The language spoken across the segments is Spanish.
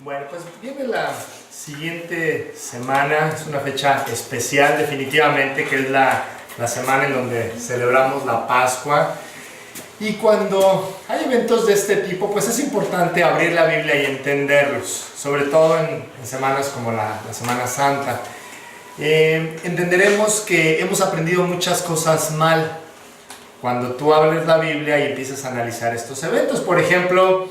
Bueno, pues viene la siguiente semana, es una fecha especial definitivamente, que es la semana en donde celebramos la Pascua. Y cuando hay eventos de este tipo, pues es importante abrir la Biblia y entenderlos, sobre todo en semanas como la Semana Santa. Entenderemos que hemos aprendido muchas cosas mal cuando tú abres la Biblia y empiezas a analizar estos eventos. Por ejemplo,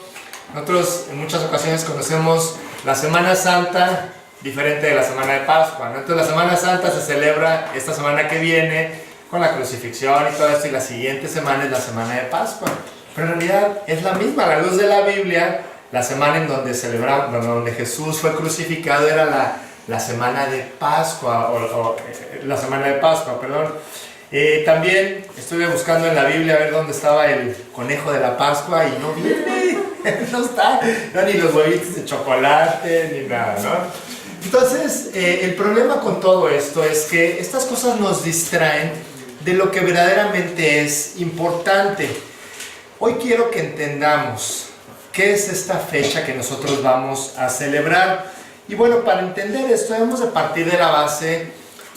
nosotros en muchas ocasiones conocemos la Semana Santa diferente de la Semana de Pascua, ¿no? Entonces la Semana Santa se celebra esta semana que viene con la crucifixión y todo esto, y la siguiente semana es la Semana de Pascua. Pero en realidad es la misma, a la luz de la Biblia. La semana en donde celebramos, donde Jesús fue crucificado, era la Semana de Pascua, la Semana de Pascua, perdón. También estuve buscando en la Biblia a ver dónde estaba el conejo de la Pascua y no viene, no está, no, ni los huevitos de chocolate, ni nada, ¿no? Entonces, el problema con todo esto es que estas cosas nos distraen de lo que verdaderamente es importante. Hoy quiero que entendamos qué es esta fecha que nosotros vamos a celebrar. Y bueno, para entender esto debemos de partir de la base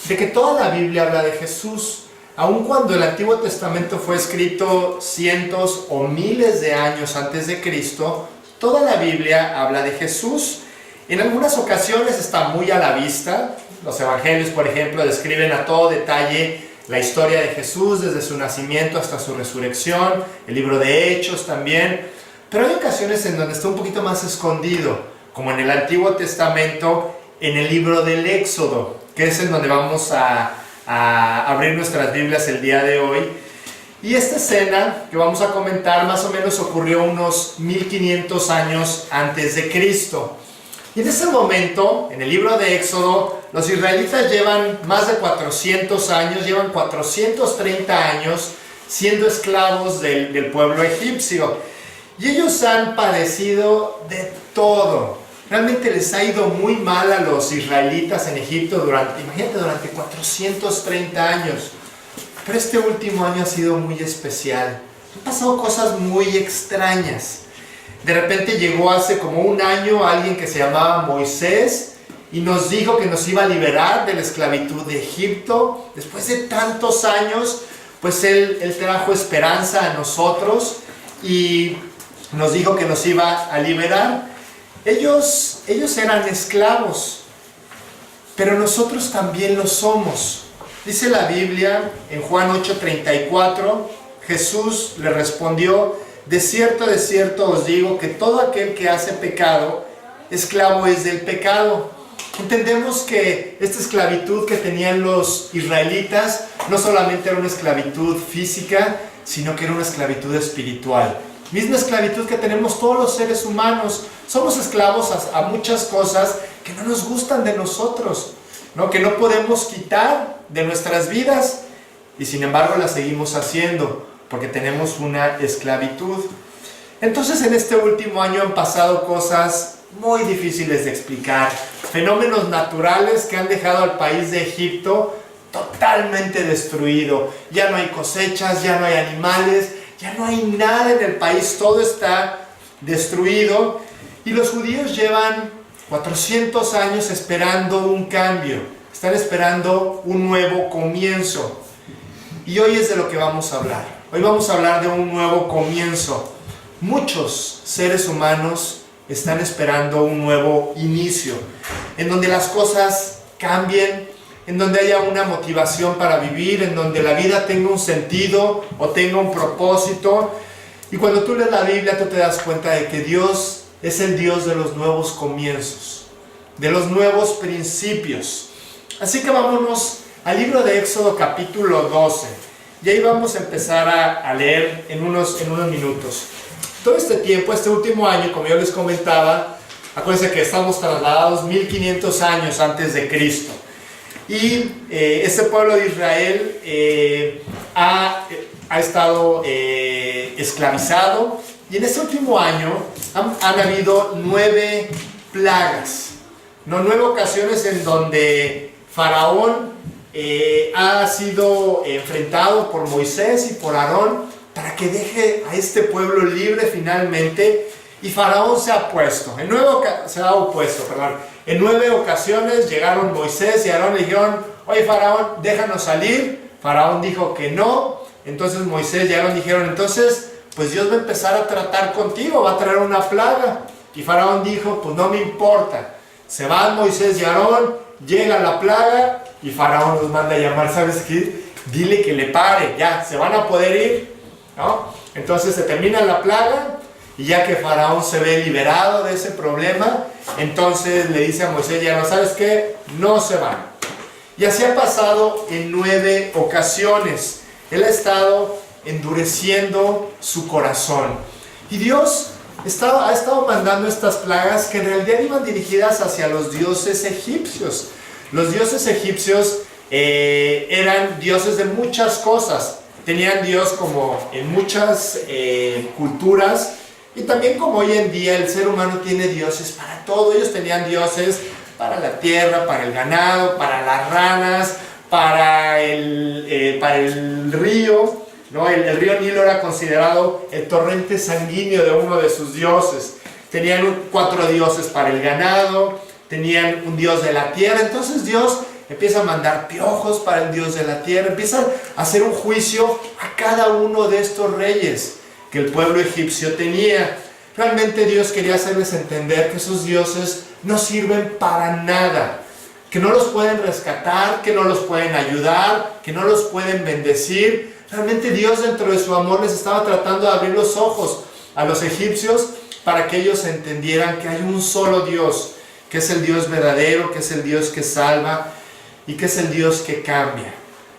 de que toda la Biblia habla de Jesús. Aun cuando el Antiguo Testamento fue escrito cientos o miles de años antes de Cristo, toda la Biblia habla de Jesús. En algunas ocasiones está muy a la vista. Los evangelios, por ejemplo, describen a todo detalle la historia de Jesús desde su nacimiento hasta su resurrección, el libro de Hechos también. Pero hay ocasiones en donde está un poquito más escondido, como en el Antiguo Testamento, en el libro del Éxodo, que es en donde vamos a abrir nuestras Biblias el día de hoy. Y esta escena que vamos a comentar más o menos ocurrió unos 1500 años antes de Cristo. Y en ese momento, en el libro de Éxodo, los israelitas llevan más de 400 años, llevan 430 años siendo esclavos del pueblo egipcio. Y ellos han padecido de todo. Realmente les ha ido muy mal a los israelitas en Egipto durante 430 años. Pero este último año ha sido muy especial. Han pasado cosas muy extrañas. De repente llegó hace como un año alguien que se llamaba Moisés y nos dijo que nos iba a liberar de la esclavitud de Egipto. Después de tantos años, pues él trajo esperanza a nosotros y nos dijo que nos iba a liberar. Ellos eran esclavos, pero nosotros también lo somos. Dice la Biblia en Juan 8:34, Jesús le respondió: de cierto os digo que todo aquel que hace pecado, esclavo es del pecado. Entendemos que esta esclavitud que tenían los israelitas no solamente era una esclavitud física, sino que era una esclavitud espiritual. Misma esclavitud que tenemos todos los seres humanos. Somos esclavos a muchas cosas que no nos gustan de nosotros, ¿no? Que no podemos quitar de nuestras vidas y sin embargo las seguimos haciendo porque tenemos una esclavitud. Entonces en este último año han pasado cosas muy difíciles de explicar, fenómenos naturales que han dejado al país de Egipto totalmente destruido. Ya no hay cosechas, ya no hay animales, ya no hay nada en el país, todo está destruido. Y los judíos llevan 400 años esperando un cambio, están esperando un nuevo comienzo. Y hoy es de lo que vamos a hablar. Hoy vamos a hablar de un nuevo comienzo. Muchos seres humanos están esperando un nuevo inicio, en donde las cosas cambien, en donde haya una motivación para vivir, en donde la vida tenga un sentido o tenga un propósito. Y cuando tú lees la Biblia, tú te das cuenta de que Dios es el Dios de los nuevos comienzos, de los nuevos principios. Así que vámonos al libro de Éxodo capítulo 12. Y ahí vamos a empezar a leer en unos minutos. Todo este tiempo, este último año, como yo les comentaba, acuérdense que estamos trasladados 1500 años antes de Cristo. Y este pueblo de Israel ha estado esclavizado. Y en este último año han habido 9 plagas. 9 ocasiones en donde Faraón ha sido enfrentado por Moisés y por Aarón para que deje a este pueblo libre finalmente. y Faraón se ha opuesto. En 9 ocasiones llegaron Moisés y Aarón y le dijeron: oye Faraón, déjanos salir. Faraón dijo que no. Entonces Moisés y Aarón dijeron: entonces pues Dios va a empezar a tratar contigo, va a traer una plaga. Y Faraón dijo: pues no me importa. Se van Moisés y Aarón, llega la plaga y Faraón los manda a llamar. ¿Sabes qué? Dile que le pare, ya, se van a poder ir, ¿no? Entonces se termina la plaga y ya que Faraón se ve liberado de ese problema, entonces le dice a Moisés y Aarón: ¿sabes qué? No se van. Y así ha pasado en 9 ocasiones. Él ha estado endureciendo su corazón. Y Dios ha estado mandando estas plagas que en realidad iban dirigidas hacia los dioses egipcios. Los dioses egipcios eran dioses de muchas cosas. Tenían Dios como en muchas culturas, y también como hoy en día el ser humano tiene dioses para todo. Ellos tenían dioses para la tierra, para el ganado, para las ranas, para el río, ¿no? El río Nilo era considerado el torrente sanguíneo de uno de sus dioses. Tenían 4 dioses para el ganado, tenían un dios de la tierra. Entonces Dios empieza a mandar piojos para el dios de la tierra, empieza a hacer un juicio a cada uno de estos reyes que el pueblo egipcio tenía. Realmente Dios quería hacerles entender que esos dioses no sirven para nada, que no los pueden rescatar, que no los pueden ayudar, que no los pueden bendecir. Realmente Dios, dentro de su amor, les estaba tratando de abrir los ojos a los egipcios para que ellos entendieran que hay un solo Dios, que es el Dios verdadero, que es el Dios que salva y que es el Dios que cambia.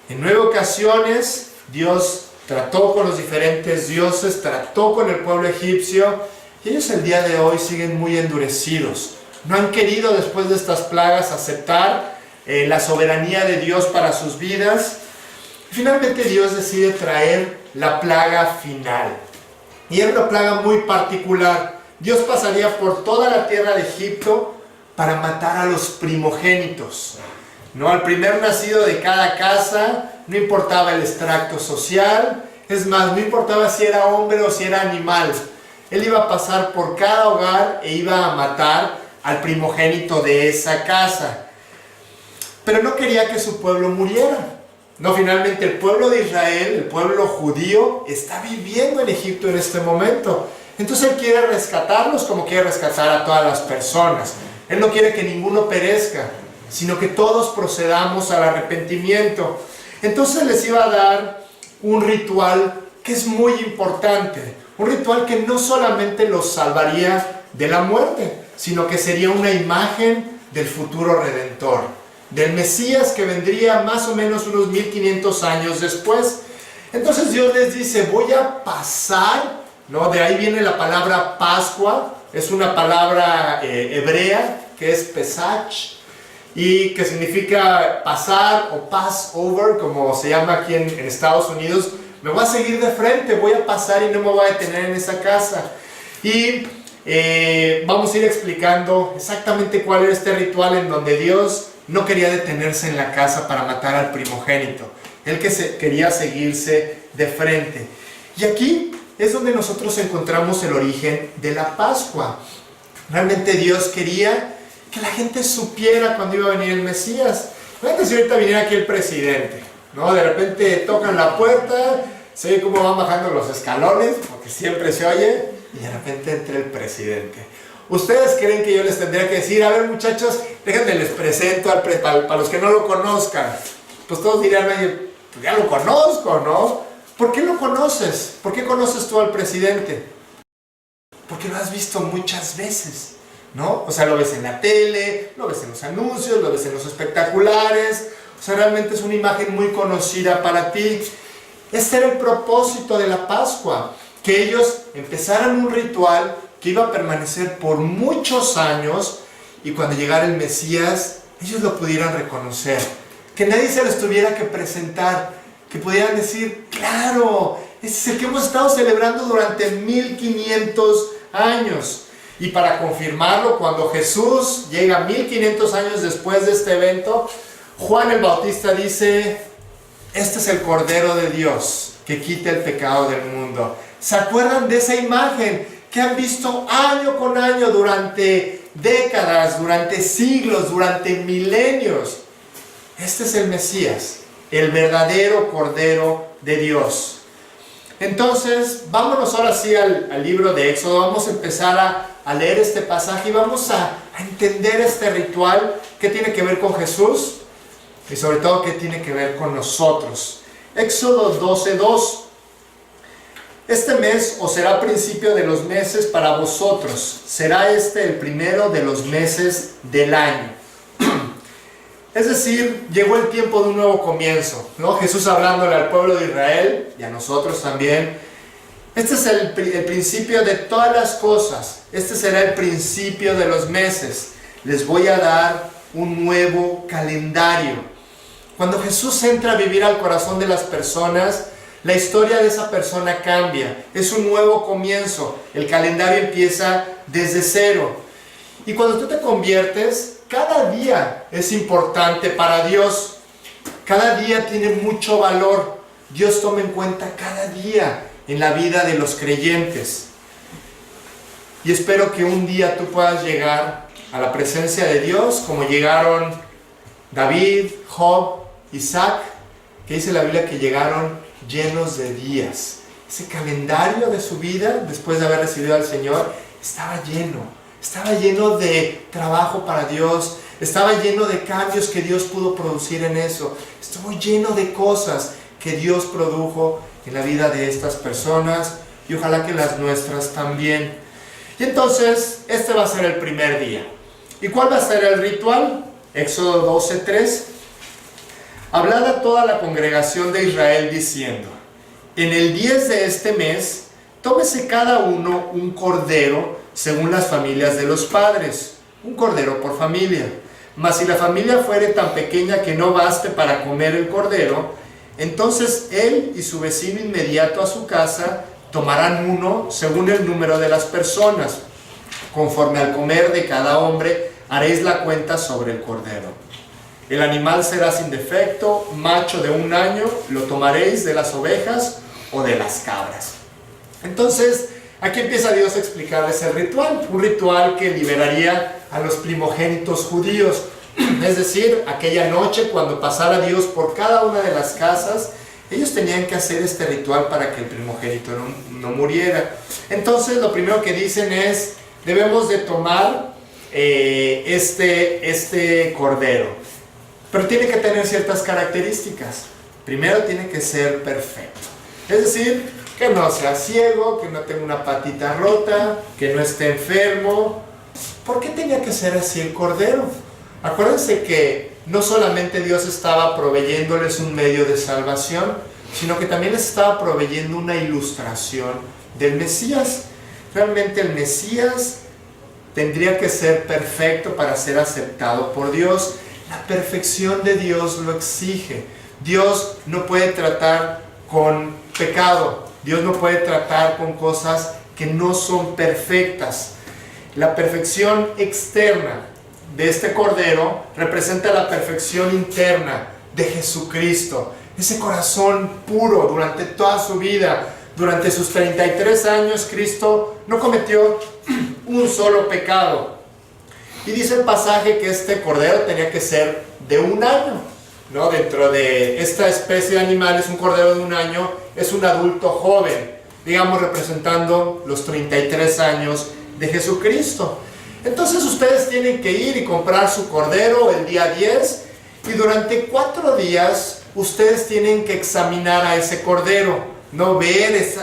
En 9 ocasiones Dios trató con los diferentes dioses, trató con el pueblo egipcio, y ellos el día de hoy siguen muy endurecidos. No han querido, después de estas plagas, aceptar la soberanía de Dios para sus vidas. Finalmente Dios decide traer la plaga final. Y era una plaga muy particular. Dios pasaría por toda la tierra de Egipto para matar a los primogénitos, ¿no? Al primer nacido de cada casa. No importaba el extracto social. Es más, no importaba si era hombre o si era animal. Él iba a pasar por cada hogar e iba a matar al primogénito de esa casa. Pero no quería que su pueblo muriera. No, finalmente el pueblo de Israel, el pueblo judío, está viviendo en Egipto en este momento. Entonces Él quiere rescatarlos como quiere rescatar a todas las personas. Él no quiere que ninguno perezca, sino que todos procedamos al arrepentimiento. Entonces les iba a dar un ritual que es muy importante. Un ritual que no solamente los salvaría de la muerte, sino que sería una imagen del futuro redentor, del Mesías que vendría más o menos unos 1500 años después. Entonces Dios les dice: voy a pasar, ¿no? De ahí viene la palabra Pascua. Es una palabra hebrea que es Pesach, y que significa pasar o Passover, como se llama aquí en Estados Unidos. Me voy a seguir de frente, voy a pasar y no me voy a detener en esa casa. Y vamos a ir explicando exactamente cuál era este ritual en donde Dios no quería detenerse en la casa para matar al primogénito. Él quería seguirse de frente. Y aquí es donde nosotros encontramos el origen de la Pascua. Realmente Dios quería que la gente supiera cuándo iba a venir el Mesías. Fíjate si ahorita viniera aquí el presidente, ¿no? De repente tocan la puerta, se ve cómo van bajando los escalones, porque siempre se oye, y de repente entra el presidente. ¿Ustedes creen que yo les tendría que decir: a ver muchachos, déjenme les presento para los que no lo conozcan? Pues todos dirían: oye, pues ya lo conozco, ¿no? ¿Por qué lo conoces? ¿Por qué conoces tú al presidente? Porque lo has visto muchas veces, ¿no? O sea, lo ves en la tele, lo ves en los anuncios, lo ves en los espectaculares. O sea, realmente es una imagen muy conocida para ti. Este era el propósito de la Pascua, que ellos empezaran un ritual que iba a permanecer por muchos años, y cuando llegara el Mesías, ellos lo pudieran reconocer. Que nadie se les tuviera que presentar, que pudieran decir: claro, ese es el que hemos estado celebrando durante 1500 años. Y para confirmarlo, cuando Jesús llega 1500 años después de este evento, Juan el Bautista dice: este es el Cordero de Dios que quita el pecado del mundo. ¿Se acuerdan de esa imagen que han visto año con año durante décadas, durante siglos, durante milenios. Este es el Mesías, el verdadero Cordero de Dios. Entonces, vámonos ahora sí al libro de Éxodo. Vamos a empezar a leer este pasaje y vamos a entender este ritual, qué tiene que ver con Jesús y sobre todo qué tiene que ver con nosotros. Éxodo 12:2. Este mes os será principio de los meses para vosotros. Será este el primero de los meses del año. Es decir, llegó el tiempo de un nuevo comienzo, ¿no? Jesús hablándole al pueblo de Israel y a nosotros también. Este es el principio de todas las cosas. Este será el principio de los meses. Les voy a dar un nuevo calendario. Cuando Jesús entra a vivir al corazón de las personas, la historia de esa persona cambia. Es un nuevo comienzo. El calendario empieza desde cero. Y cuando tú te conviertes, cada día es importante para Dios. Cada día tiene mucho valor. Dios toma en cuenta cada día en la vida de los creyentes. Y espero que un día tú puedas llegar a la presencia de Dios como llegaron David, Job, Isaac, que dice la Biblia que llegaron llenos de días. Ese calendario de su vida, después de haber recibido al Señor, estaba lleno de trabajo para Dios, estaba lleno de cambios que Dios pudo producir en eso, estuvo lleno de cosas que Dios produjo en la vida de estas personas y ojalá que las nuestras también. Y entonces, este va a ser el primer día. ¿Y cuál va a ser el ritual? Éxodo 12:3. Hablad a toda la congregación de Israel diciendo: en el 10 de este mes, tómese cada uno un cordero según las familias de los padres, un cordero por familia. Mas si la familia fuere tan pequeña que no baste para comer el cordero, entonces él y su vecino inmediato a su casa tomarán uno según el número de las personas. Conforme al comer de cada hombre, haréis la cuenta sobre el cordero. El animal será sin defecto, macho de 1 año, lo tomaréis de las ovejas o de las cabras. Entonces, aquí empieza Dios a explicarles el ritual, un ritual que liberaría a los primogénitos judíos. Es decir, aquella noche cuando pasara Dios por cada una de las casas, ellos tenían que hacer este ritual para que el primogénito no muriera. Entonces, lo primero que dicen es, debemos de tomar este cordero, pero tiene que tener ciertas características. Primero tiene que ser perfecto, es decir, que no sea ciego, que no tenga una patita rota, que no esté enfermo. ¿Por qué tenía que ser así el cordero? Acuérdense que no solamente Dios estaba proveyéndoles un medio de salvación, sino que también les estaba proveyendo una ilustración del Mesías. Realmente el Mesías tendría que ser perfecto para ser aceptado por Dios. La perfección de Dios lo exige. Dios no puede tratar con pecado. Dios no puede tratar con cosas que no son perfectas. La perfección externa de este cordero representa la perfección interna de Jesucristo. Ese corazón puro durante toda su vida. Durante sus 33 años, Cristo no cometió un solo pecado. Y dice el pasaje que este cordero tenía que ser de 1 año, ¿no? Dentro de esta especie de animales, un cordero de 1 año es un adulto joven, digamos representando los 33 años de Jesucristo. Entonces ustedes tienen que ir y comprar su cordero el día 10 y durante 4 días ustedes tienen que examinar a ese cordero, no ver,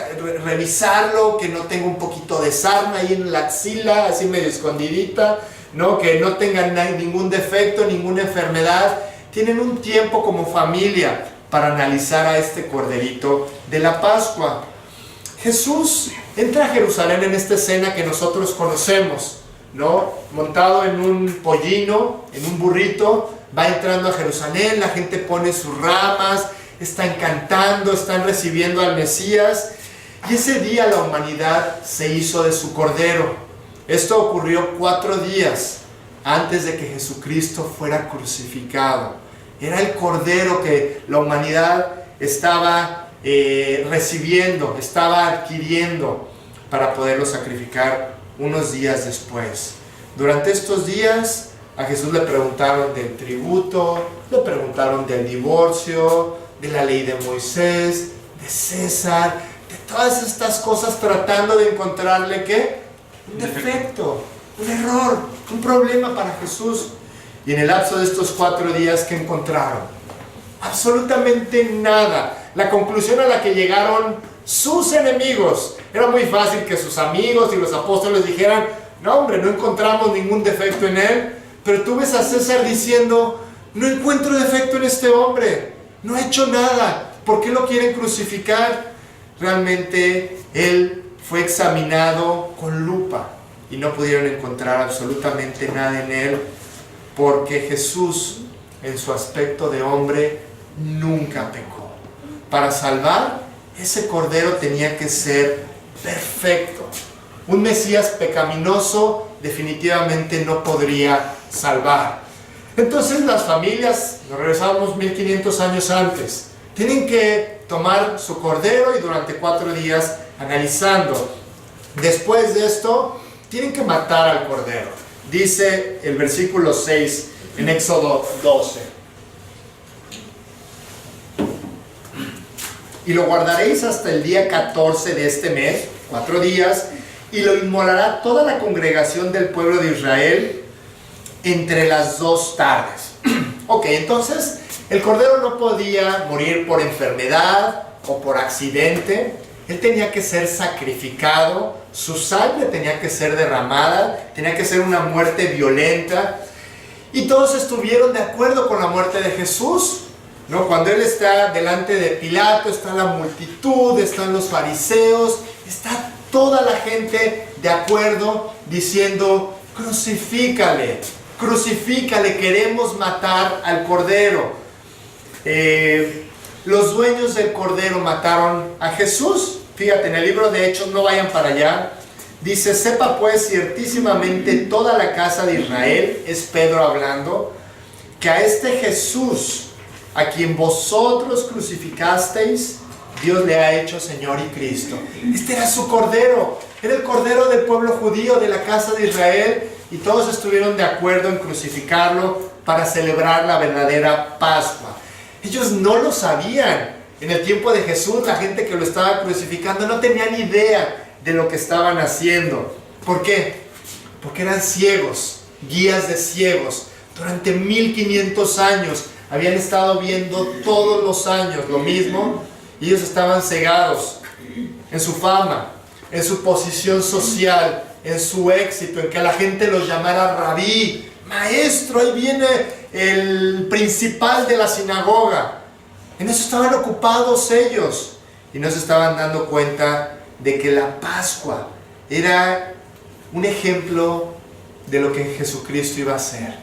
revisarlo, que no tenga un poquito de sarna ahí en la axila, así medio escondidita, ¿no? Que no tenga ningún defecto, ninguna enfermedad. Tienen un tiempo como familia para analizar a este corderito de la Pascua. Jesús entra a Jerusalén en esta escena que nosotros conocemos, ¿no? Montado en un pollino, en un burrito, va entrando a Jerusalén, la gente pone sus ramas, están cantando, están recibiendo al Mesías, y ese día la humanidad se hizo de su cordero. Esto ocurrió 4 días antes de que Jesucristo fuera crucificado. Era el cordero que la humanidad estaba recibiendo, estaba adquiriendo para poderlo sacrificar unos días después. Durante estos días a Jesús le preguntaron del tributo, le preguntaron del divorcio, de la ley de Moisés, de César, de todas estas cosas, tratando de encontrarle ¿qué? Un defecto, un error, un problema para Jesús. Y en el lapso de estos 4 días, ¿qué encontraron? Absolutamente nada. La conclusión a la que llegaron sus enemigos, era muy fácil que sus amigos y los apóstoles dijeran: no hombre, no encontramos ningún defecto en él. Pero tú ves a César diciendo: no encuentro defecto en este hombre, no ha hecho nada, ¿por qué lo quieren crucificar? Realmente él fue examinado con lupa y no pudieron encontrar absolutamente nada en él, porque Jesús, en su aspecto de hombre, nunca pecó. Para salvar, ese cordero tenía que ser perfecto. Un Mesías pecaminoso definitivamente no podría salvar. Entonces las familias, nos regresamos 1500 años antes, tienen que tomar su cordero y durante 4 días analizando. Después de esto, tienen que matar al cordero. Dice el versículo 6 en Éxodo 12: y lo guardaréis hasta el día 14 de este mes, 4 días, y lo inmolará toda la congregación del pueblo de Israel entre las 2 tardes. Ok, entonces el cordero no podía morir por enfermedad o por accidente. Él tenía que ser sacrificado, su sangre tenía que ser derramada, tenía que ser una muerte violenta. Y todos estuvieron de acuerdo con la muerte de Jesús, ¿no? Cuando él está delante de Pilato, está la multitud, están los fariseos, está toda la gente de acuerdo diciendo: crucifícale, crucifícale, queremos matar al cordero. Los dueños del cordero mataron a Jesús. Fíjate, en el libro de Hechos, no vayan para allá, dice: sepa pues ciertísimamente toda la casa de Israel, es Pedro hablando, que a este Jesús, a quien vosotros crucificasteis, Dios le ha hecho Señor y Cristo. Este era su cordero, era el cordero del pueblo judío, de la casa de Israel, y todos estuvieron de acuerdo en crucificarlo para celebrar la verdadera Pascua. Ellos no lo sabían. En el tiempo de Jesús, la gente que lo estaba crucificando no tenía ni idea de lo que estaban haciendo. ¿Por qué? Porque eran ciegos, guías de ciegos. Durante 1500 años habían estado viendo todos los años lo mismo, y ellos estaban cegados en su fama, en su posición social, en su éxito, en que la gente los llamara rabí, maestro, ahí viene el principal de la sinagoga. En eso estaban ocupados ellos, y no se estaban dando cuenta de que la Pascua era un ejemplo de lo que Jesucristo iba a hacer.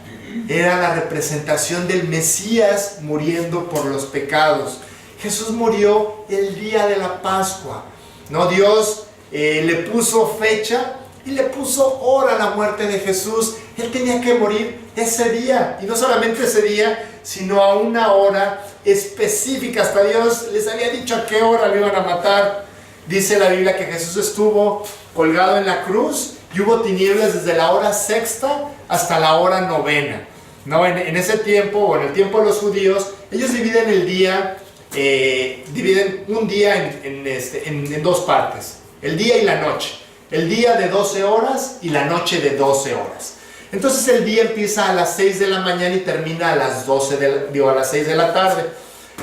Era la representación del Mesías muriendo por los pecados. Jesús murió el día de la Pascua, ¿no? Dios le puso fecha y le puso hora a la muerte de Jesús. Él tenía que morir ese día, y no solamente ese día, sino a una hora específica. Hasta Dios les había dicho a qué hora lo iban a matar. Dice la Biblia que Jesús estuvo colgado en la cruz y hubo tinieblas desde la hora 6ª hasta la hora 9ª, ¿no? En ese tiempo, o en el tiempo de los judíos, ellos dividen el día, dividen un día en 2 partes: el día y la noche. El día de 12 horas y la noche de 12 horas. Entonces el día empieza a las 6 de la mañana y termina a las 6 de la tarde.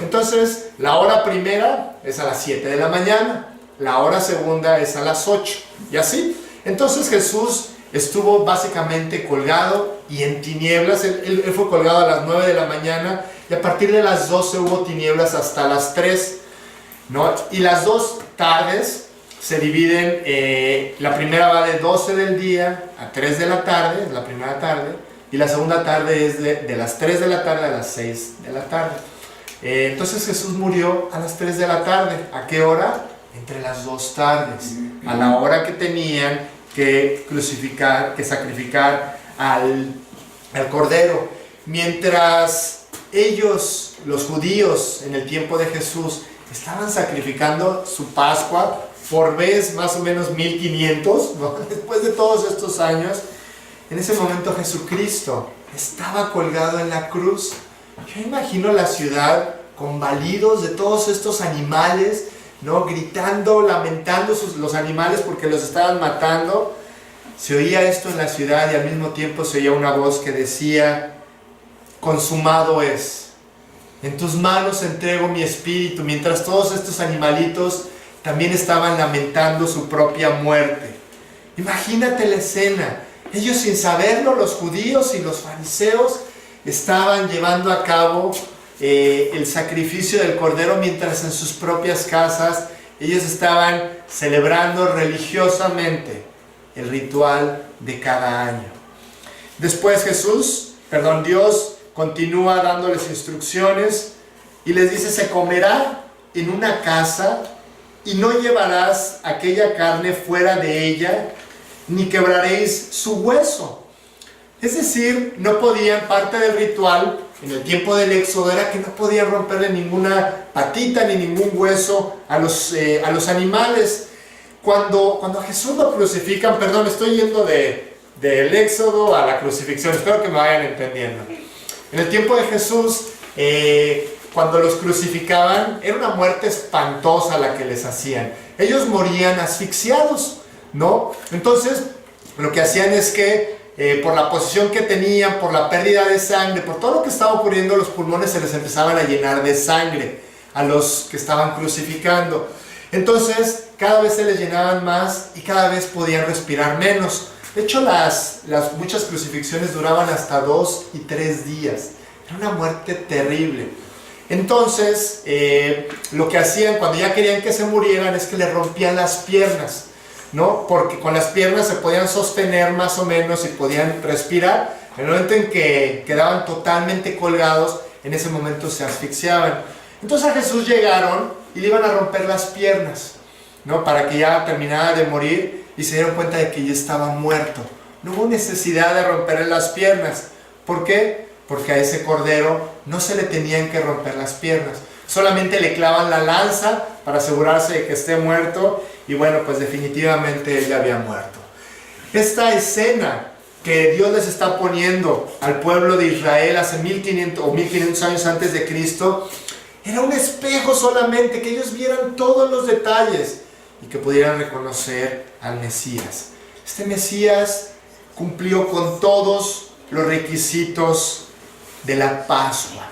Entonces la hora primera es a las 7 de la mañana, la hora segunda es a las 8, y así. Entonces Jesús estuvo básicamente colgado y en tinieblas. Él fue colgado a las 9 de la mañana, y a partir de las 12 hubo tinieblas hasta las 3, ¿no? Y las 2 tardes se dividen, la primera va de 12 del día a 3 de la tarde, es la primera tarde, y la segunda tarde es de las 3 de la tarde a las 6 de la tarde. Entonces Jesús murió a las 3 de la tarde. ¿A qué hora? Entre las 2 tardes, a la hora que tenían que crucificar, que sacrificar al cordero. Mientras ellos, los judíos, en el tiempo de Jesús, estaban sacrificando su Pascua, por vez más o menos 1500, ¿no? Después de todos estos años, en ese momento Jesucristo estaba colgado en la cruz. Yo imagino la ciudad con balidos de todos estos animales, ¿no? Gritando, lamentando los animales porque los estaban matando. Se oía esto en la ciudad y al mismo tiempo se oía una voz que decía: consumado es, en tus manos entrego mi espíritu. Mientras todos estos animalitos también estaban lamentando su propia muerte. Imagínate la escena. Ellos, sin saberlo, los judíos y los fariseos estaban llevando a cabo el sacrificio del cordero, mientras en sus propias casas ellos estaban celebrando religiosamente el ritual de cada año. Después Dios continúa dándoles instrucciones y les dice: se comerá en una casa y no llevarás aquella carne fuera de ella, ni quebraréis su hueso. Es decir, no podían, parte del ritual en el tiempo del Éxodo era que no podían romperle ninguna patita ni ningún hueso a los animales. Cuando a Jesús lo crucifican, perdón, estoy yendo del Éxodo a la crucifixión, espero que me vayan entendiendo. En el tiempo de Jesús, cuando los crucificaban, era una muerte espantosa la que les hacían. Ellos morían asfixiados, ¿no? Entonces, lo que hacían es que por la posición que tenían, por la pérdida de sangre, por todo lo que estaba ocurriendo, los pulmones se les empezaban a llenar de sangre a los que estaban crucificando. Entonces, cada vez se les llenaban más y cada vez podían respirar menos. De hecho, las muchas crucifixiones duraban hasta 2 y 3 días. Era una muerte terrible. Entonces, lo que hacían cuando ya querían que se murieran es que les rompían las piernas, ¿no? Porque con las piernas se podían sostener más o menos y podían respirar. En el momento en que quedaban totalmente colgados, en ese momento se asfixiaban. Entonces a Jesús llegaron y le iban a romper las piernas, ¿no? Para que ya terminara de morir y se dieron cuenta de que ya estaba muerto. No hubo necesidad de romperle las piernas. ¿Por qué? Porque a ese cordero no se le tenían que romper las piernas. Solamente le clavan la lanza para asegurarse de que esté muerto. Y bueno, pues definitivamente él ya había muerto. Esta escena que Dios les está poniendo al pueblo de Israel hace 1500 años antes de Cristo, era un espejo solamente, que ellos vieran todos los detalles y que pudieran reconocer al Mesías. Este Mesías cumplió con todos los requisitos de la Pascua.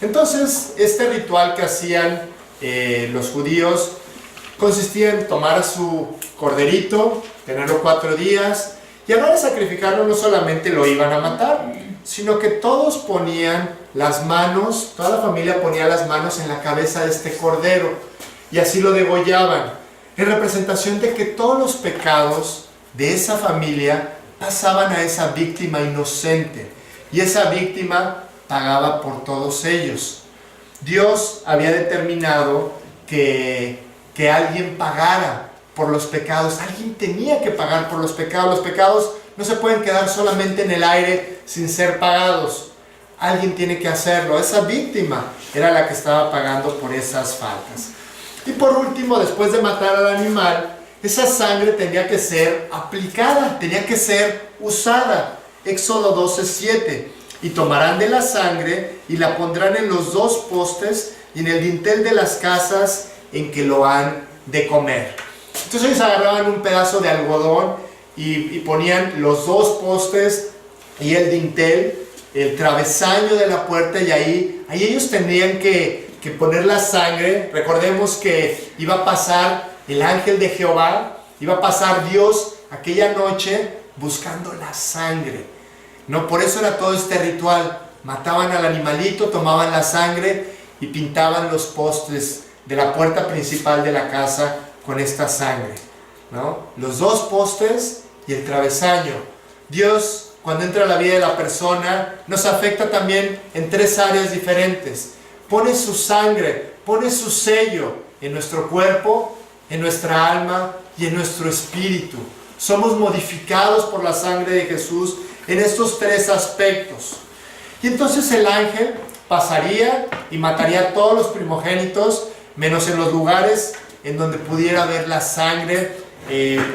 Entonces, este ritual que hacían los judíos consistía en tomar a su corderito, tenerlo 4 días, y a la hora de sacrificarlo no solamente lo iban a matar, sino que todos ponían las manos, toda la familia ponía las manos en la cabeza de este cordero, y así lo degollaban, en representación de que todos los pecados de esa familia pasaban a esa víctima inocente, y esa víctima pagaba por todos ellos. Dios había determinado que alguien pagara por los pecados. Alguien tenía que pagar por los pecados. Los pecados no se pueden quedar solamente en el aire sin ser pagados. Alguien tiene que hacerlo. Esa víctima era la que estaba pagando por esas faltas. Y por último, después de matar al animal, esa sangre tenía que ser aplicada, tenía que ser usada. Éxodo 12:7. Y tomarán de la sangre y la pondrán en los 2 postes y en el dintel de las casas en que lo han de comer. Entonces ellos agarraban un pedazo de algodón y ponían los 2 postes y el dintel, el travesaño de la puerta, y ahí ellos tendrían que poner la sangre. Recordemos que iba a pasar el ángel de Jehová, iba a pasar Dios aquella noche buscando la sangre. No, por eso era todo este ritual. Mataban al animalito, tomaban la sangre y pintaban los postes de la puerta principal de la casa con esta sangre, ¿no? Los 2 postes y el travesaño. Dios, cuando entra a la vida de la persona, nos afecta también en 3 áreas diferentes. Pone su sangre, pone su sello en nuestro cuerpo, en nuestra alma y en nuestro espíritu. Somos modificados por la sangre de Jesús en estos 3 aspectos. Y entonces el ángel pasaría y mataría a todos los primogénitos, menos en los lugares en donde pudiera ver la sangre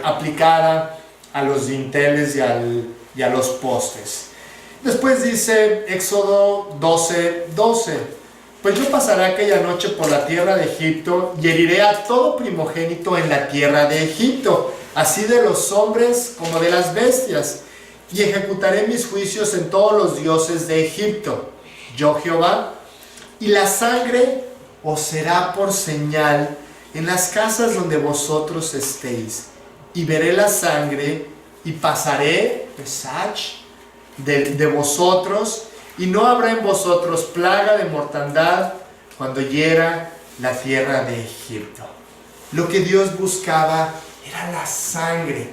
aplicada a los dinteles y a los postes. Después dice Éxodo 12:12: pues yo pasaré aquella noche por la tierra de Egipto y heriré a todo primogénito en la tierra de Egipto, así de los hombres como de las bestias, y ejecutaré mis juicios en todos los dioses de Egipto, yo Jehová, y la sangre os será por señal en las casas donde vosotros estéis, y veré la sangre y pasaré de vosotros, y no habrá en vosotros plaga de mortandad cuando hiera la tierra de Egipto. Lo que Dios buscaba era la sangre.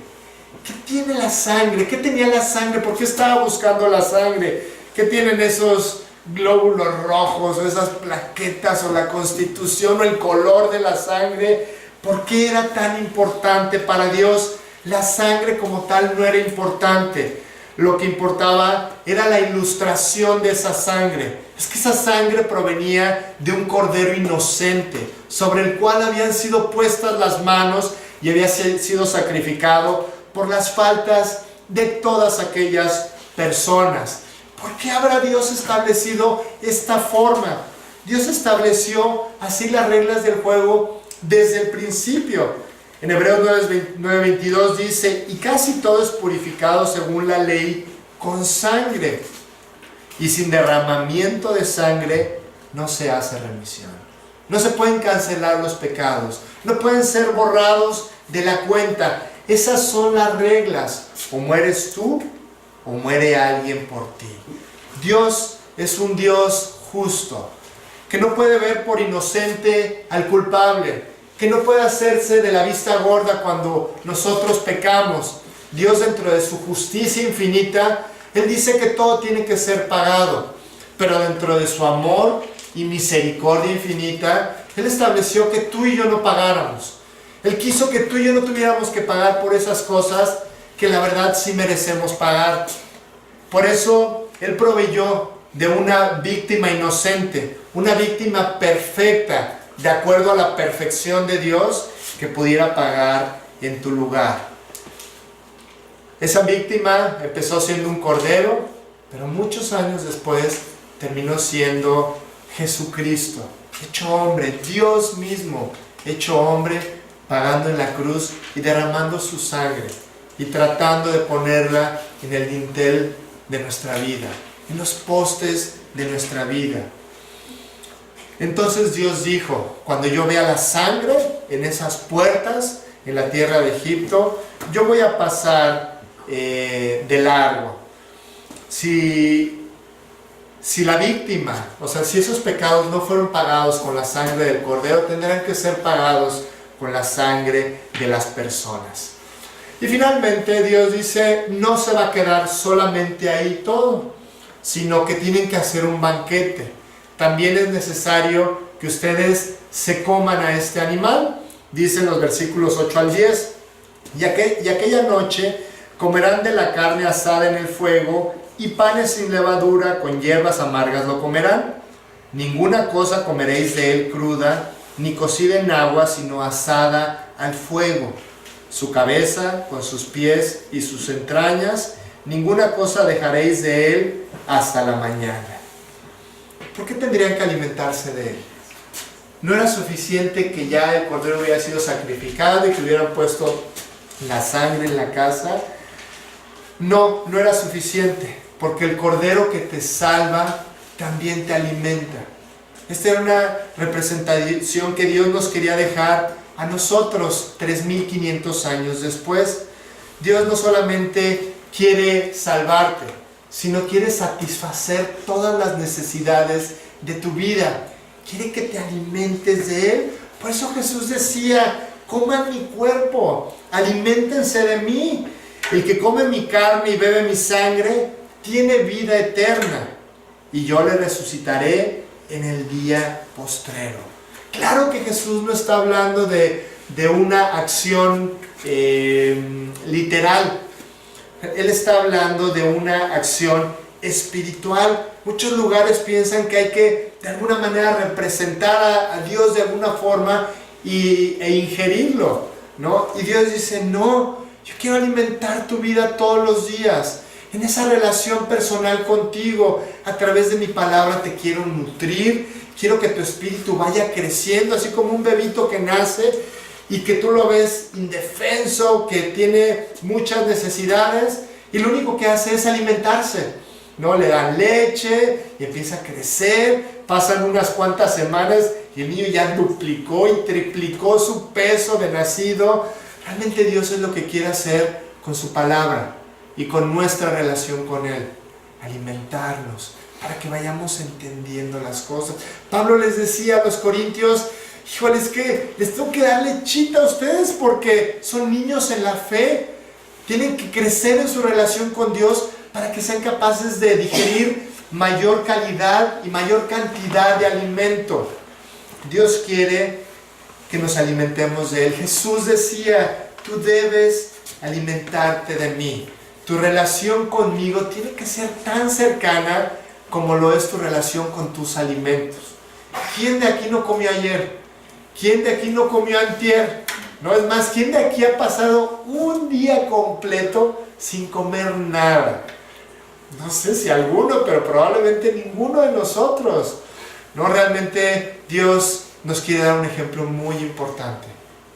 ¿Qué tiene la sangre? ¿Qué tenía la sangre? ¿Por qué estaba buscando la sangre? ¿Qué tienen esos glóbulos rojos o esas plaquetas o la constitución o el color de la sangre? ¿Por qué era tan importante para Dios? La sangre como tal no era importante. Lo que importaba era la ilustración de esa sangre. Es que esa sangre provenía de un cordero inocente, sobre el cual habían sido puestas las manos y había sido sacrificado por las faltas de todas aquellas personas. ¿Por qué habrá Dios establecido esta forma? Dios estableció así las reglas del juego desde el principio. En Hebreos 9:22 dice: y casi todo es purificado según la ley con sangre, y sin derramamiento de sangre no se hace remisión. No se pueden cancelar los pecados, no pueden ser borrados de la cuenta. Esas son las reglas. O mueres tú o muere alguien por ti. Dios es un Dios justo, que no puede ver por inocente al culpable, que no puede hacerse de la vista gorda cuando nosotros pecamos. Dios, dentro de su justicia infinita, Él dice que todo tiene que ser pagado, pero dentro de su amor y misericordia infinita, Él estableció que tú y yo no pagáramos. Él quiso que tú y yo no tuviéramos que pagar por esas cosas que la verdad sí merecemos pagar. Por eso Él proveyó de una víctima inocente, una víctima perfecta, de acuerdo a la perfección de Dios, que pudiera pagar en tu lugar. Esa víctima empezó siendo un cordero, pero muchos años después terminó siendo Jesucristo, hecho hombre, Dios mismo, hecho hombre, pagando en la cruz y derramando su sangre y tratando de ponerla en el dintel de nuestra vida, en los postes de nuestra vida. Entonces Dios dijo: cuando yo vea la sangre en esas puertas, en la tierra de Egipto, yo voy a pasar de largo. Si la víctima, o sea, si esos pecados no fueron pagados con la sangre del cordero, tendrán que ser pagados con la sangre de las personas. Y finalmente Dios dice: no se va a quedar solamente ahí todo, sino que tienen que hacer un banquete. También es necesario que ustedes se coman a este animal. Dicen los versículos 8 al 10: y aquella noche comerán de la carne asada en el fuego, y panes sin levadura con hierbas amargas lo comerán. Ninguna cosa comeréis de él cruda, ni cocida en agua, sino asada al fuego. Su cabeza con sus pies y sus entrañas, ninguna cosa dejaréis de él hasta la mañana. ¿Por qué tendrían que alimentarse de él? ¿No era suficiente que ya el cordero hubiera sido sacrificado y que hubieran puesto la sangre en la casa? No, no era suficiente, porque el cordero que te salva también te alimenta. Esta era una representación que Dios nos quería dejar a nosotros 3,500 años después. Dios no solamente quiere salvarte, sino quiere satisfacer todas las necesidades de tu vida. Quiere que te alimentes de Él. Por eso Jesús decía: coman mi cuerpo, aliméntense de mí. El que come mi carne y bebe mi sangre tiene vida eterna, y yo le resucitaré en el día postrero. Claro que Jesús no está hablando de una acción literal. Él está hablando de una acción espiritual. Muchos lugares piensan que hay que de alguna manera representar a Dios de alguna forma e ingerirlo, ¿no? Y Dios dice, no, yo quiero alimentar tu vida todos los días. En esa relación personal contigo, a través de mi palabra te quiero nutrir. Quiero que tu espíritu vaya creciendo, así como un bebito que nace y que tú lo ves indefenso, que tiene muchas necesidades y lo único que hace es alimentarse, ¿no? Le dan leche y empieza a crecer, pasan unas cuantas semanas y el niño ya duplicó y triplicó su peso de nacido. Realmente Dios es lo que quiere hacer con su palabra y con nuestra relación con Él, alimentarnos para que vayamos entendiendo las cosas. Pablo les decía a los corintios, híjole, es que les tengo que dar lechita a ustedes porque son niños en la fe, tienen que crecer en su relación con Dios para que sean capaces de digerir mayor calidad y mayor cantidad de alimento. Dios quiere que nos alimentemos de Él. Jesús decía, tú debes alimentarte de mí. Tu relación conmigo tiene que ser tan cercana como lo es tu relación con tus alimentos. ¿Quién de aquí no comió ayer? ¿Quién de aquí no comió antier? No, es más, ¿quién de aquí ha pasado un día completo sin comer nada? No sé si alguno, pero probablemente ninguno de nosotros. No, realmente Dios nos quiere dar un ejemplo muy importante.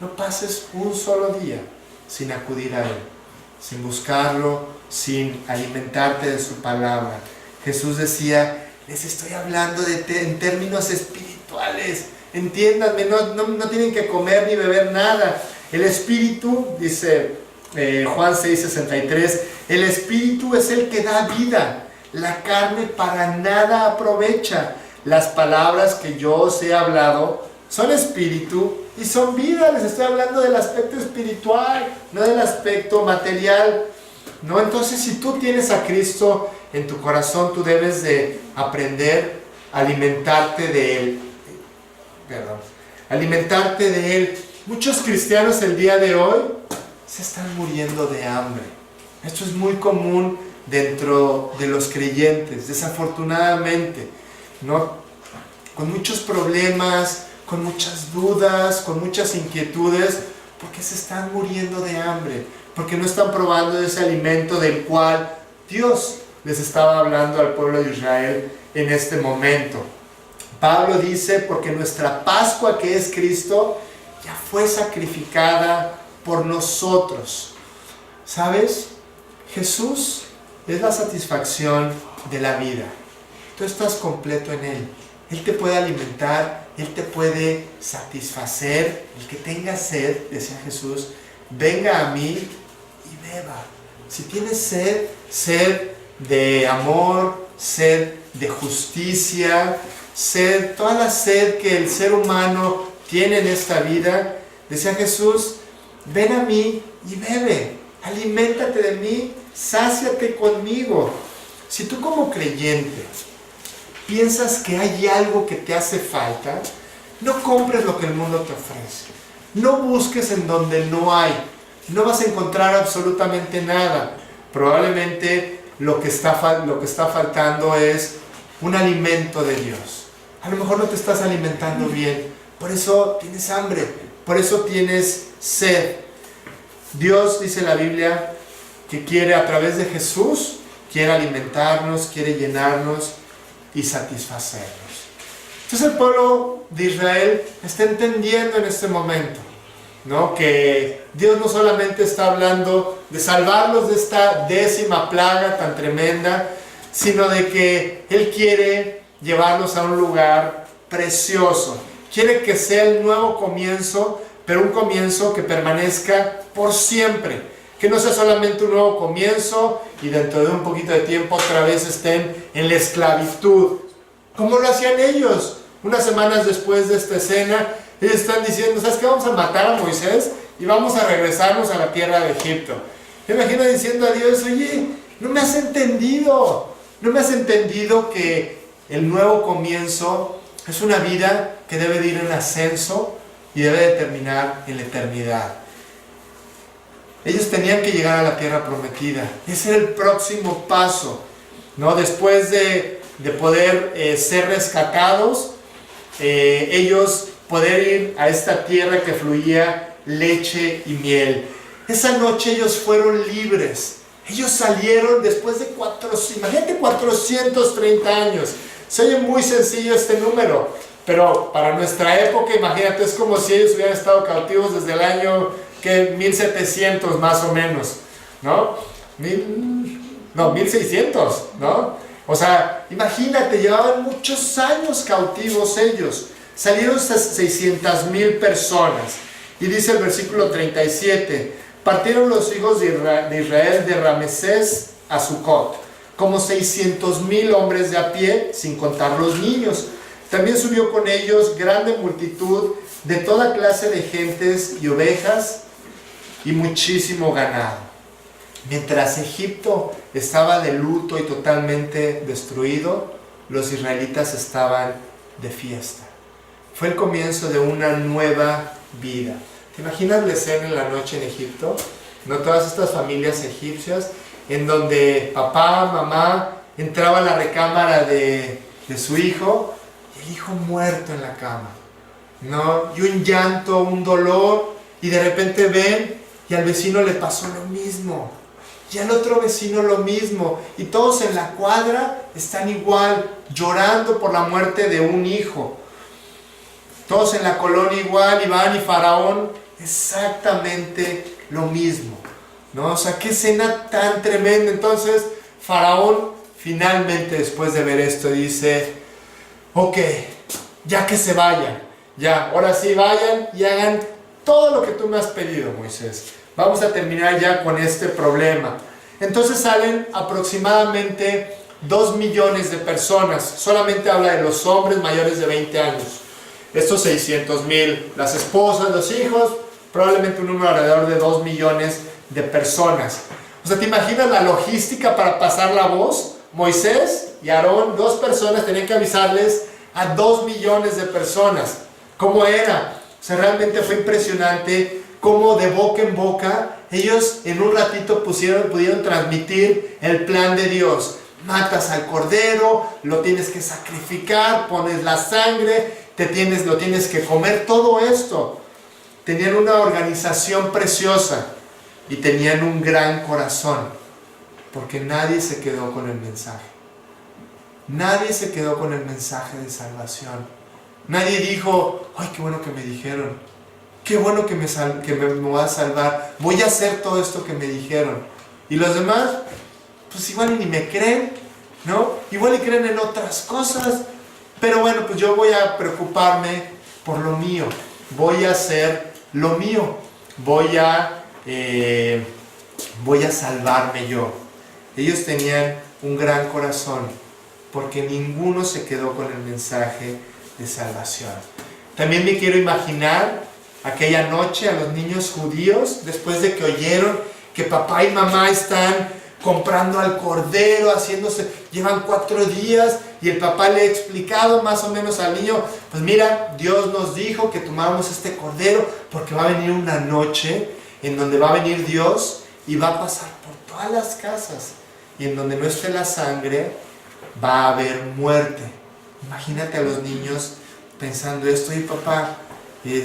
No pases un solo día sin acudir a Él, sin buscarlo, sin alimentarte de su palabra. Jesús decía, les estoy hablando en términos espirituales. Entiéndanme, no tienen que comer ni beber nada. El espíritu, dice Juan 6:63, el espíritu es el que da vida. La carne para nada aprovecha. Las palabras que yo os he hablado son espíritu y son vida. Les estoy hablando del aspecto espiritual, no del aspecto material, ¿no? Entonces, si tú tienes a Cristo en tu corazón, tú debes de aprender a alimentarte de Él. Alimentarte de Él. Muchos cristianos el día de hoy se están muriendo de hambre. Esto es muy común dentro de los creyentes, desafortunadamente, ¿no? Con muchos problemas, con muchas dudas, con muchas inquietudes, porque se están muriendo de hambre, porque no están probando ese alimento del cual Dios les estaba hablando al pueblo de Israel en este momento. Pablo dice, porque nuestra Pascua, que es Cristo, ya fue sacrificada por nosotros. ¿Sabes? Jesús es la satisfacción de la vida. Tú estás completo en Él. Él te puede alimentar, Él te puede satisfacer. El que tenga sed, decía Jesús, venga a mí y beba. Si tienes sed, sed de amor, sed de justicia, sed, toda la sed que el ser humano tiene en esta vida, decía Jesús, ven a mí y bebe, aliméntate de mí, sáciate conmigo. Si tú como creyente piensas que hay algo que te hace falta, no compres lo que el mundo te ofrece, no busques en donde no hay, no vas a encontrar absolutamente nada. Probablemente lo que está faltando es un alimento de Dios. A lo mejor no te estás alimentando bien, por eso tienes hambre, por eso tienes sed. Dios, dice la Biblia, que quiere a través de Jesús, quiere alimentarnos, quiere llenarnos y satisfacernos. Entonces el pueblo de Israel está entendiendo en este momento, ¿no? Que Dios no solamente está hablando de salvarlos de esta 10ª plaga tan tremenda, sino de que Él quiere llevarlos a un lugar precioso. Quiere que sea el nuevo comienzo, pero un comienzo que permanezca por siempre. Que no sea solamente un nuevo comienzo y dentro de un poquito de tiempo otra vez estén en la esclavitud. Como lo hacían ellos. Unas semanas después de esta escena, ellos están diciendo, ¿sabes qué? Vamos a matar a Moisés y vamos a regresarnos a la tierra de Egipto. Yo me imagino diciendo a Dios, oye, no me has entendido. No me has entendido que el nuevo comienzo es una vida que debe de ir en ascenso y debe de terminar en la eternidad. Ellos tenían que llegar a la tierra prometida. Ese era el próximo paso, ¿no? Después de poder ser rescatados, ellos poder ir a esta tierra que fluía leche y miel. Esa noche ellos fueron libres. Ellos salieron después de 430 años. Se oye muy sencillo este número, pero para nuestra época, imagínate, es como si ellos hubieran estado cautivos desde el año 1700 más o menos, ¿no? 1600, ¿no? O sea, imagínate, llevaban muchos años cautivos ellos. Salieron 600,000 personas. Y dice el versículo 37, partieron los hijos de Israel de Ramesés a Sucot, como 600,000 hombres de a pie, sin contar los niños. También subió con ellos grande multitud de toda clase de gentes y ovejas y muchísimo ganado. Mientras Egipto estaba de luto y totalmente destruido, los israelitas estaban de fiesta. Fue el comienzo de una nueva vida. ¿Te imaginas la escena en la noche en Egipto? ¿No? Todas estas familias egipcias en donde papá, mamá entraba a la recámara de su hijo y el hijo muerto en la cama, ¿no? Y un llanto, un dolor, y de repente ven y al vecino le pasó lo mismo, y al otro vecino lo mismo, y todos en la cuadra están igual, llorando por la muerte de un hijo. Todos en la colonia igual, Iván y Faraón, exactamente lo mismo, ¿no? O sea, qué escena tan tremenda. Entonces, Faraón finalmente, después de ver esto, dice, ok, ya que se vayan, ya, ahora sí vayan y hagan todo lo que tú me has pedido, Moisés. Vamos a terminar ya con este problema. Entonces salen aproximadamente 2 millones de personas. Solamente habla de los hombres mayores de 20 años. Estos 600,000, las esposas, los hijos, probablemente un número alrededor de 2 millones de personas. O sea, ¿te imaginas la logística para pasar la voz? Moisés y Aarón, 2 personas, tenían que avisarles a 2 millones de personas. ¿Cómo era? O sea, realmente fue impresionante cómo de boca en boca ellos en un ratito pudieron transmitir el plan de Dios. Matas al cordero, lo tienes que sacrificar, pones la sangre, lo tienes que comer, todo esto. Tenían una organización preciosa y tenían un gran corazón, porque nadie se quedó con el mensaje. Nadie se quedó con el mensaje de salvación. Nadie dijo, ay, qué bueno que me dijeron, qué bueno que me va a salvar, voy a hacer todo esto que me dijeron. Y los demás, pues igual ni me creen, ¿no? Igual y creen en otras cosas, pero bueno, pues yo voy a preocuparme por lo mío, voy a hacer lo mío, voy a salvarme yo. Ellos tenían un gran corazón, porque ninguno se quedó con el mensaje de salvación. También me quiero imaginar aquella noche a los niños judíos, después de que oyeron que papá y mamá están comprando al cordero, llevan 4 días, y el papá le ha explicado más o menos al niño, pues mira, Dios nos dijo que tomáramos este cordero, porque va a venir una noche en donde va a venir Dios y va a pasar por todas las casas, y en donde no esté la sangre va a haber muerte. Imagínate a los niños pensando esto, y papá, y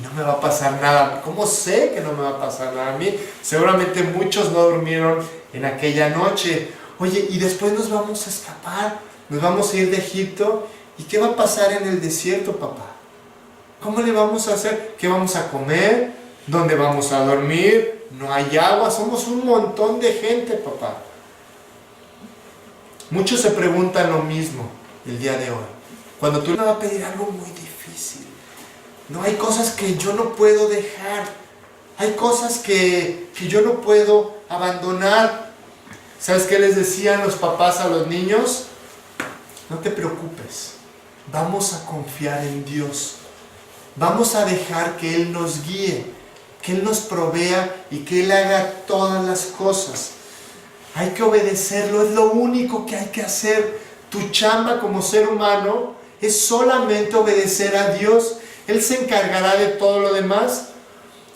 no me va a pasar nada. ¿Cómo sé que no me va a pasar nada a mí? Seguramente muchos no durmieron en aquella noche. Oye, y después nos vamos a escapar, nos vamos a ir de Egipto, ¿y qué va a pasar en el desierto, papá? ¿Cómo le vamos a hacer? ¿Qué vamos a comer? ¿Dónde vamos a dormir? No hay agua, somos un montón de gente, papá. Muchos se preguntan lo mismo el día de hoy. Cuando tú le vas a pedir algo muy difícil, no, hay cosas que yo no puedo dejar, hay cosas que yo no puedo abandonar. ¿Sabes qué les decían los papás a los niños? No te preocupes, vamos a confiar en Dios, vamos a dejar que Él nos guíe, que Él nos provea y que Él haga todas las cosas. Hay que obedecerlo, es lo único que hay que hacer. Tu chamba como ser humano es solamente obedecer a Dios. Él se encargará de todo lo demás.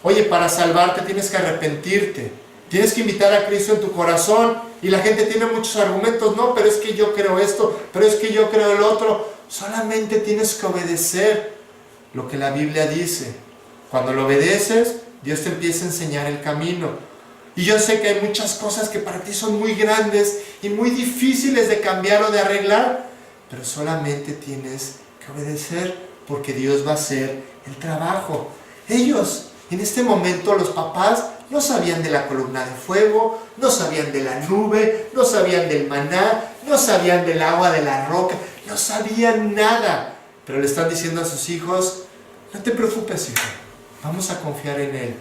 Oye, para salvarte tienes que arrepentirte, tienes que invitar a Cristo en tu corazón. Y la gente tiene muchos argumentos, no, pero es que yo creo esto, pero es que yo creo el otro. Solamente tienes que obedecer lo que la Biblia dice. Cuando lo obedeces, Dios te empieza a enseñar el camino. Y yo sé que hay muchas cosas que para ti son muy grandes y muy difíciles de cambiar o de arreglar, pero solamente tienes que obedecer porque Dios va a hacer el trabajo. Ellos, en este momento, los papás, no sabían de la columna de fuego, no sabían de la nube, no sabían del maná, no sabían del agua de la roca, no sabían nada. Pero le están diciendo a sus hijos, no te preocupes, hijo, vamos a confiar en Él.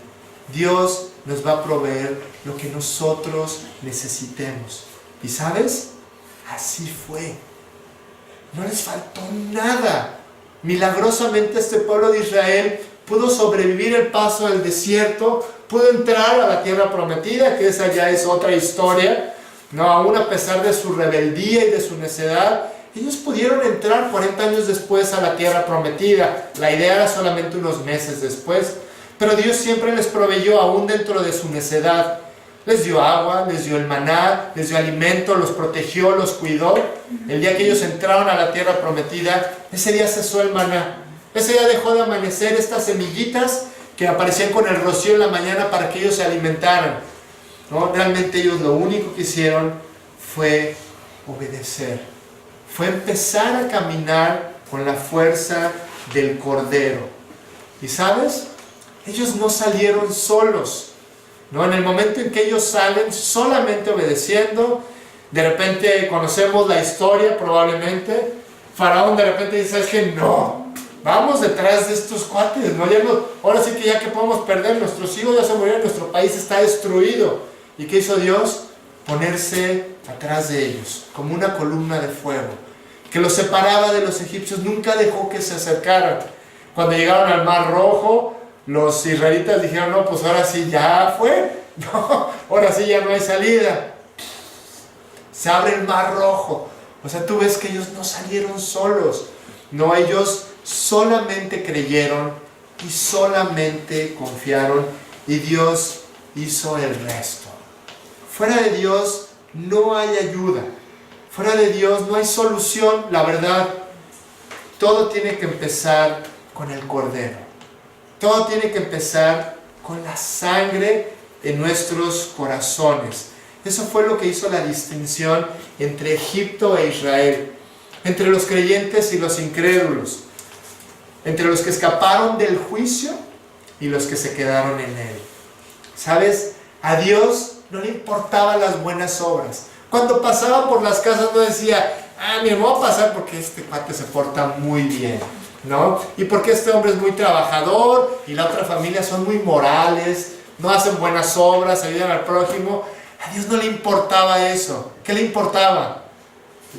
Dios nos va a proveer lo que nosotros necesitemos. ¿Y sabes? Así fue. No les faltó nada. Milagrosamente este pueblo de Israel pudo sobrevivir el paso del desierto, pudo entrar a la tierra prometida, que esa ya es otra historia, ¿no? Aún a pesar de su rebeldía y de su necedad, ellos pudieron entrar 40 años después a la tierra prometida. La idea era solamente unos meses después, pero Dios siempre les proveyó aún dentro de su necedad. Les dio agua, les dio el maná, les dio alimento, los protegió, los cuidó. El día que ellos entraron a la tierra prometida, ese día cesó el maná. Ese día dejó de amanecer estas semillitas que aparecían con el rocío en la mañana para que ellos se alimentaran, ¿no? Realmente ellos lo único que hicieron fue obedecer. Fue empezar a caminar con la fuerza del Cordero. ¿Y sabes? Ellos no salieron solos, ¿no? En el momento en que ellos salen solamente obedeciendo, de repente conocemos la historia probablemente. Faraón de repente dice, es que no, vamos detrás de estos cuates, ¿no? Ahora sí que ya que podemos perder, nuestros hijos ya se murieron, nuestro país está destruido. ¿Y qué hizo Dios? Ponerse atrás de ellos, como una columna de fuego, que los separaba de los egipcios, nunca dejó que se acercaran. Cuando llegaron al Mar Rojo, los israelitas dijeron, no, pues ahora sí ya fue, no, ahora sí ya no hay salida. Se abre el Mar Rojo. O sea, tú ves que ellos no salieron solos, no, ellos solamente creyeron y solamente confiaron y Dios hizo el resto. Fuera de Dios no hay ayuda, fuera de Dios no hay solución, la verdad. Todo tiene que empezar con el Cordero. Todo tiene que empezar con la sangre en nuestros corazones. Eso fue lo que hizo la distinción entre Egipto e Israel, entre los creyentes y los incrédulos, entre los que escaparon del juicio y los que se quedaron en él. ¿Sabes? A Dios no le importaban las buenas obras. Cuando pasaba por las casas no decía, me voy a pasar porque este cuate se porta muy bien, ¿no? Y porque este hombre es muy trabajador y la otra familia son muy morales, no hacen buenas obras, ayudan al prójimo. A Dios no le importaba eso. ¿Qué le importaba?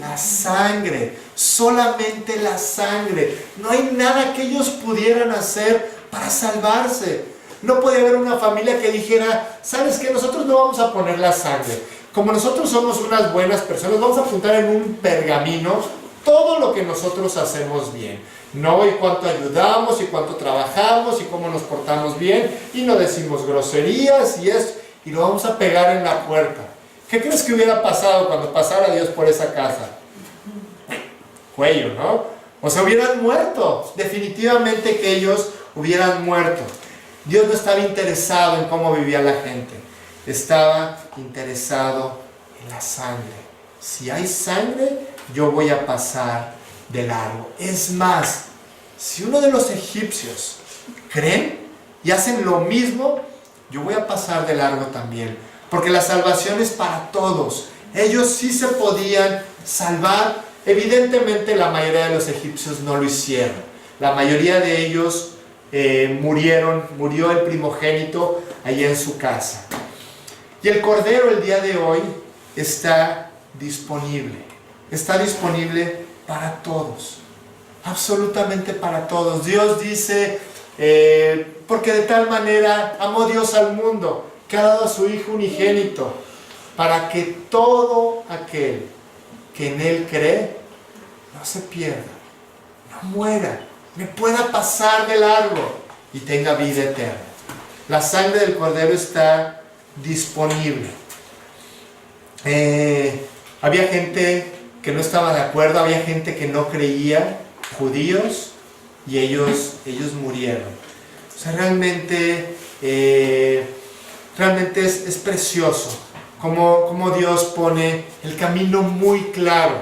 La sangre, solamente la sangre. No hay nada que ellos pudieran hacer para salvarse. No podía haber una familia que dijera, ¿sabes qué? Nosotros no vamos a poner la sangre. Como nosotros somos unas buenas personas, vamos a apuntar en un pergamino todo lo que nosotros hacemos bien, ¿no? Y cuánto ayudamos, y cuánto trabajamos, y cómo nos portamos bien, y no decimos groserías, y esto, y lo vamos a pegar en la puerta. ¿Qué crees que hubiera pasado cuando pasara Dios por esa casa? Cuello, ¿no? O sea, hubieran muerto. Definitivamente que ellos hubieran muerto. Dios no estaba interesado en cómo vivía la gente. Estaba interesado en la sangre. Si hay sangre, yo voy a pasar de largo. Es más, si uno de los egipcios creen y hacen lo mismo, yo voy a pasar de largo también. Porque la salvación es para todos. Ellos sí se podían salvar. Evidentemente la mayoría de los egipcios no lo hicieron. La mayoría de ellos murió el primogénito allá en su casa. Y el Cordero el día de hoy está disponible. Está disponible para todos. Absolutamente para todos. Dios dice, porque de tal manera amó Dios al mundo, que ha dado a su Hijo unigénito, para que todo aquel que en Él cree, no se pierda, no muera, me pueda pasar de largo y tenga vida eterna. La sangre del Cordero está disponible. Había gente que no estaba de acuerdo, había gente que no creía, judíos, y ellos murieron. O sea, realmente es precioso cómo Dios pone el camino muy claro,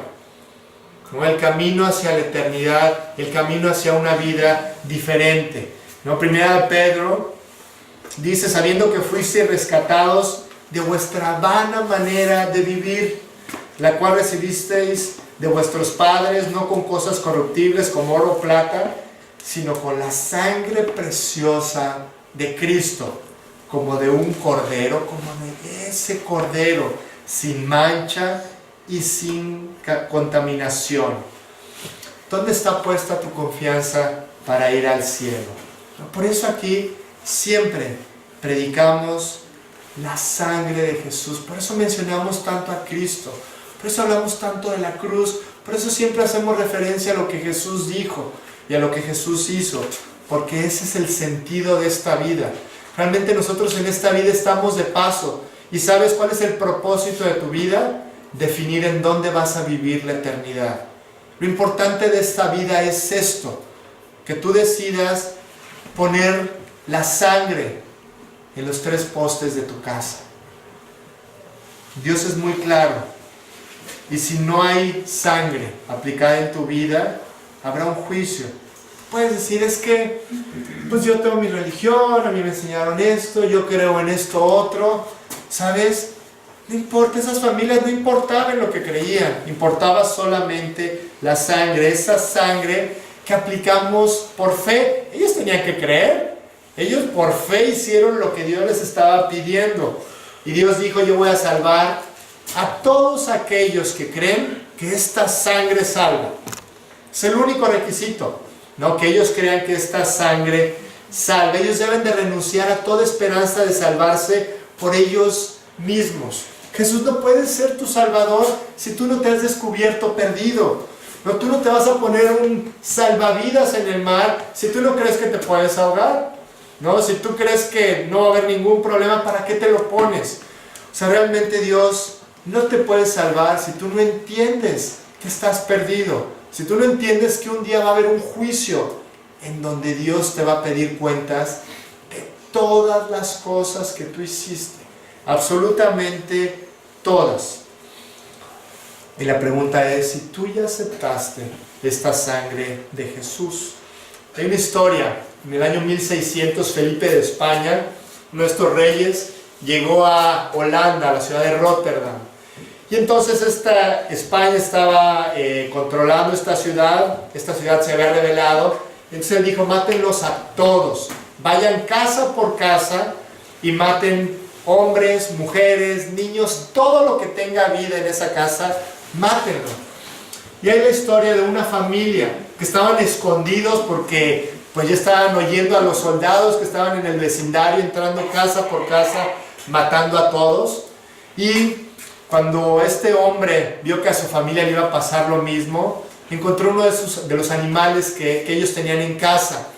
¿no? El camino hacia la eternidad, el camino hacia una vida diferente, ¿no? Primera de Pedro dice: sabiendo que fuisteis rescatados de vuestra vana manera de vivir, la cual recibisteis de vuestros padres, no con cosas corruptibles como oro o plata, sino con la sangre preciosa de Cristo, como de un cordero, como de ese cordero, sin mancha y sin contaminación. ¿Dónde está puesta tu confianza para ir al cielo? Por eso aquí siempre predicamos la sangre de Jesús, por eso mencionamos tanto a Cristo, por eso hablamos tanto de la cruz, por eso siempre hacemos referencia a lo que Jesús dijo y a lo que Jesús hizo, porque ese es el sentido de esta vida. Realmente nosotros en esta vida estamos de paso. ¿Y sabes cuál es el propósito de tu vida? Definir en dónde vas a vivir la eternidad. Lo importante de esta vida es esto, que tú decidas poner la sangre en los 3 postes de tu casa. Dios es muy claro. Y si no hay sangre aplicada en tu vida, habrá un juicio. Puedes decir: es que pues yo tengo mi religión, a mí me enseñaron esto, yo creo en esto otro. ¿Sabes? No importa, esas familias no importaba en lo que creían, importaba solamente la sangre, esa sangre que aplicamos por fe. Ellos tenían que creer, ellos por fe hicieron lo que Dios les estaba pidiendo. Y Dios dijo: yo voy a salvar a todos aquellos que creen que esta sangre salva. Es el único requisito, ¿no? Que ellos crean que esta sangre salva. Ellos deben de renunciar a toda esperanza de salvarse por ellos mismos. Jesús no puede ser tu salvador si tú no te has descubierto perdido. No, tú no te vas a poner un salvavidas en el mar si tú no crees que te puedes ahogar. No, si tú crees que no va a haber ningún problema, ¿para qué te lo pones? O sea, realmente Dios no te puede salvar si tú no entiendes que estás perdido. Si tú no entiendes que un día va a haber un juicio en donde Dios te va a pedir cuentas de todas las cosas que tú hiciste. Absolutamente todas. Y la pregunta es si tú ya aceptaste esta sangre de Jesús. Hay una historia. En el año 1600, Felipe de España, nuestros reyes, llegó a Holanda, a la ciudad de Rotterdam. Y entonces España estaba controlando esta ciudad se había rebelado. Entonces él dijo: mátenlos a todos, vayan casa por casa y maten hombres, mujeres, niños, todo lo que tenga vida en esa casa, mátenlo. Y hay la historia de una familia que estaban escondidos porque pues ya estaban oyendo a los soldados que estaban en el vecindario, entrando casa por casa, matando a todos. Y cuando este hombre vio que a su familia le iba a pasar lo mismo, encontró uno de los animales que ellos tenían en casa.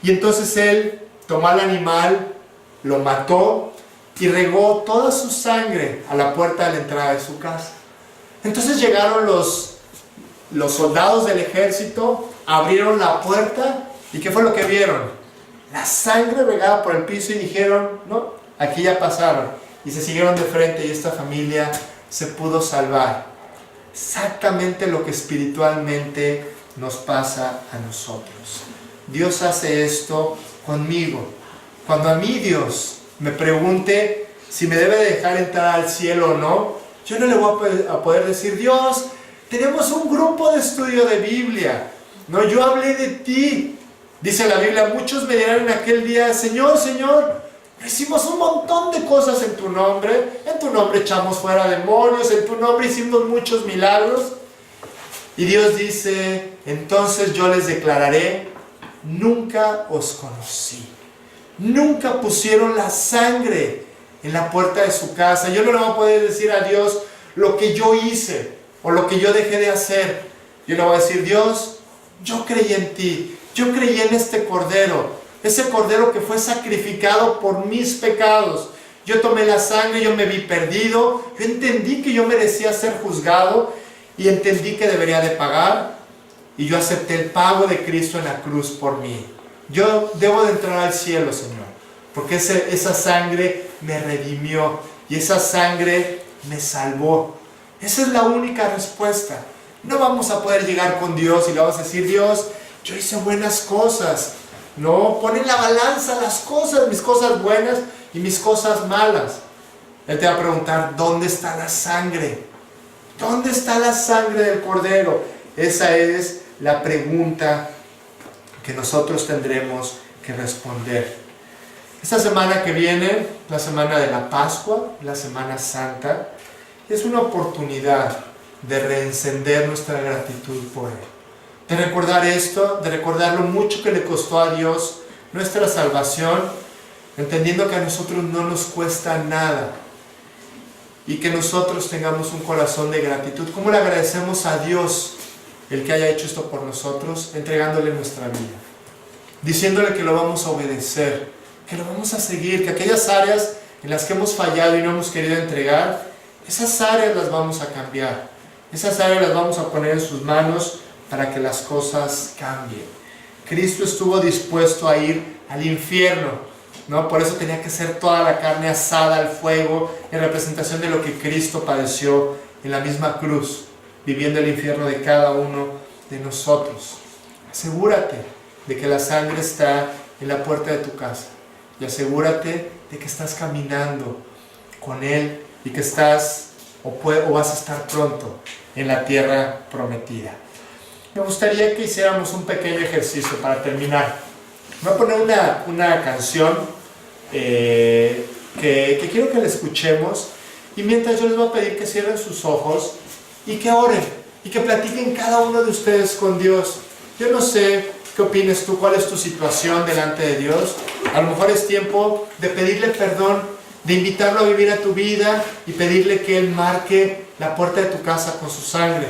Y entonces él tomó al animal, lo mató y regó toda su sangre a la puerta de la entrada de su casa. Entonces llegaron los soldados del ejército, abrieron la puerta y ¿qué fue lo que vieron? La sangre regada por el piso y dijeron: no, aquí ya pasaron. Y se siguieron de frente y esta familia se pudo salvar. Exactamente lo que espiritualmente nos pasa a nosotros. Dios hace esto conmigo. Cuando a mí Dios me pregunte si me debe dejar entrar al cielo o no, yo no le voy a poder decir: Dios, tenemos un grupo de estudio de Biblia. No, yo hablé de ti. Dice la Biblia: muchos me dirán en aquel día: Señor, Señor, hicimos un montón de cosas en tu nombre echamos fuera demonios, en tu nombre hicimos muchos milagros. Y Dios dice: entonces yo les declararé: nunca os conocí. Nunca pusieron la sangre en la puerta de su casa. Yo no le voy a poder decir a Dios lo que yo hice o lo que yo dejé de hacer. Yo le voy a decir: Dios, yo creí en ti, yo creí en este cordero, ese cordero que fue sacrificado por mis pecados. Yo tomé la sangre, yo me vi perdido, yo entendí que yo merecía ser juzgado y entendí que debería de pagar, y yo acepté el pago de Cristo en la cruz por mí. Yo debo de entrar al cielo, Señor, porque esa sangre me redimió y esa sangre me salvó. Esa es la única respuesta. No vamos a poder llegar con Dios y le vamos a decir: Dios, yo hice buenas cosas. No, pon en la balanza las cosas, mis cosas buenas y mis cosas malas. Él te va a preguntar: ¿dónde está la sangre? ¿Dónde está la sangre del Cordero? Esa es la pregunta que nosotros tendremos que responder. Esta semana que viene, la semana de la Pascua, la Semana Santa, es una oportunidad de reencender nuestra gratitud por Él. De recordar esto, de recordar lo mucho que le costó a Dios nuestra salvación, entendiendo que a nosotros no nos cuesta nada. Y que nosotros tengamos un corazón de gratitud. ¿Cómo le agradecemos a Dios el que haya hecho esto por nosotros? Entregándole nuestra vida, diciéndole que lo vamos a obedecer, que lo vamos a seguir, que aquellas áreas en las que hemos fallado y no hemos querido entregar, esas áreas las vamos a cambiar, esas áreas las vamos a poner en sus manos para que las cosas cambien. Cristo estuvo dispuesto a ir al infierno, ¿no? Por eso tenía que ser toda la carne asada al fuego, en representación de lo que Cristo padeció en la misma cruz, viviendo el infierno de cada uno de nosotros. Asegúrate de que la sangre está en la puerta de tu casa, y asegúrate de que estás caminando con Él y que estás o vas a estar pronto en la tierra prometida. Me gustaría que hiciéramos un pequeño ejercicio para terminar. Voy a poner una canción que quiero que la escuchemos, y mientras yo les voy a pedir que cierren sus ojos y que oren y que platiquen cada uno de ustedes con Dios. Yo no sé qué opines tú, cuál es tu situación delante de Dios. A lo mejor es tiempo de pedirle perdón, de invitarlo a vivir a tu vida y pedirle que Él marque la puerta de tu casa con su sangre.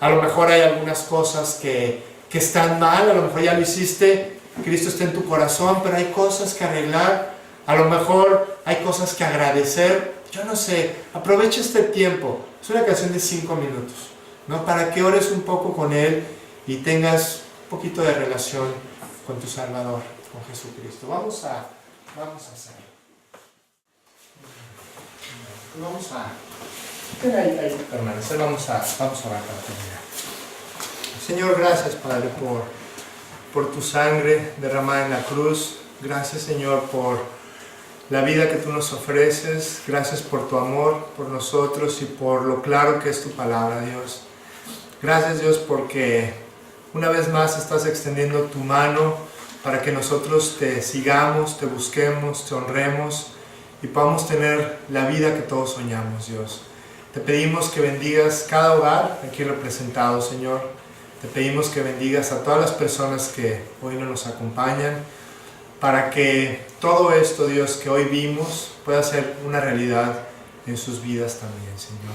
A lo mejor hay algunas cosas que están mal, a lo mejor ya lo hiciste, Cristo está en tu corazón, pero hay cosas que arreglar, a lo mejor hay cosas que agradecer. Yo no sé, aprovecha este tiempo. Es una canción de 5 minutos, ¿no? Para que ores un poco con Él y tengas un poquito de relación con tu Salvador, con Jesucristo. Vamos a hacerlo. Vamos a permanecer, vamos a orar para terminar. Señor, gracias, Padre, por tu sangre derramada en la cruz. Gracias, Señor, por la vida que tú nos ofreces. Gracias por tu amor por nosotros y por lo claro que es tu palabra, Dios. Gracias, Dios, porque una vez más estás extendiendo tu mano para que nosotros te sigamos, te busquemos, te honremos y podamos tener la vida que todos soñamos, Dios. Te pedimos que bendigas cada hogar aquí representado, Señor. Te pedimos que bendigas a todas las personas que hoy no nos acompañan, para que todo esto, Dios, que hoy vimos pueda ser una realidad en sus vidas también, Señor.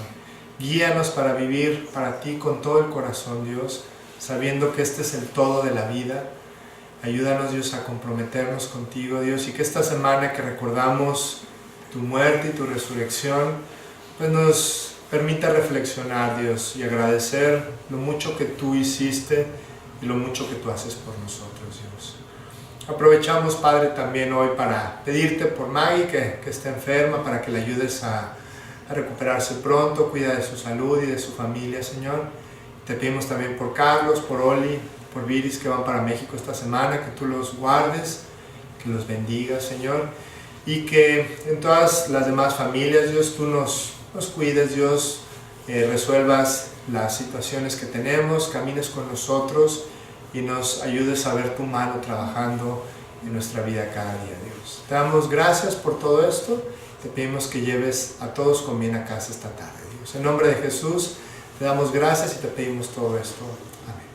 Guíanos para vivir para ti con todo el corazón, Dios, sabiendo que este es el todo de la vida. Ayúdanos, Dios, a comprometernos contigo, Dios, y que esta semana que recordamos tu muerte y tu resurrección, pues nos permita reflexionar, Dios, y agradecer lo mucho que tú hiciste y lo mucho que tú haces por nosotros, Dios. Aprovechamos, Padre, también hoy para pedirte por Maggie, que está enferma, para que le ayudes a recuperarse pronto, cuida de su salud y de su familia, Señor. Te pedimos también por Carlos, por Oli, por Viris, que van para México esta semana, que tú los guardes, que los bendigas, Señor, y que en todas las demás familias, Dios, tú nos cuides, Dios, resuelvas las situaciones que tenemos, camines con nosotros y nos ayudes a ver tu mano trabajando en nuestra vida cada día, Dios. Te damos gracias por todo esto. Te pedimos que lleves a todos con bien a casa esta tarde, Dios. En nombre de Jesús, te damos gracias y te pedimos todo esto. Amén.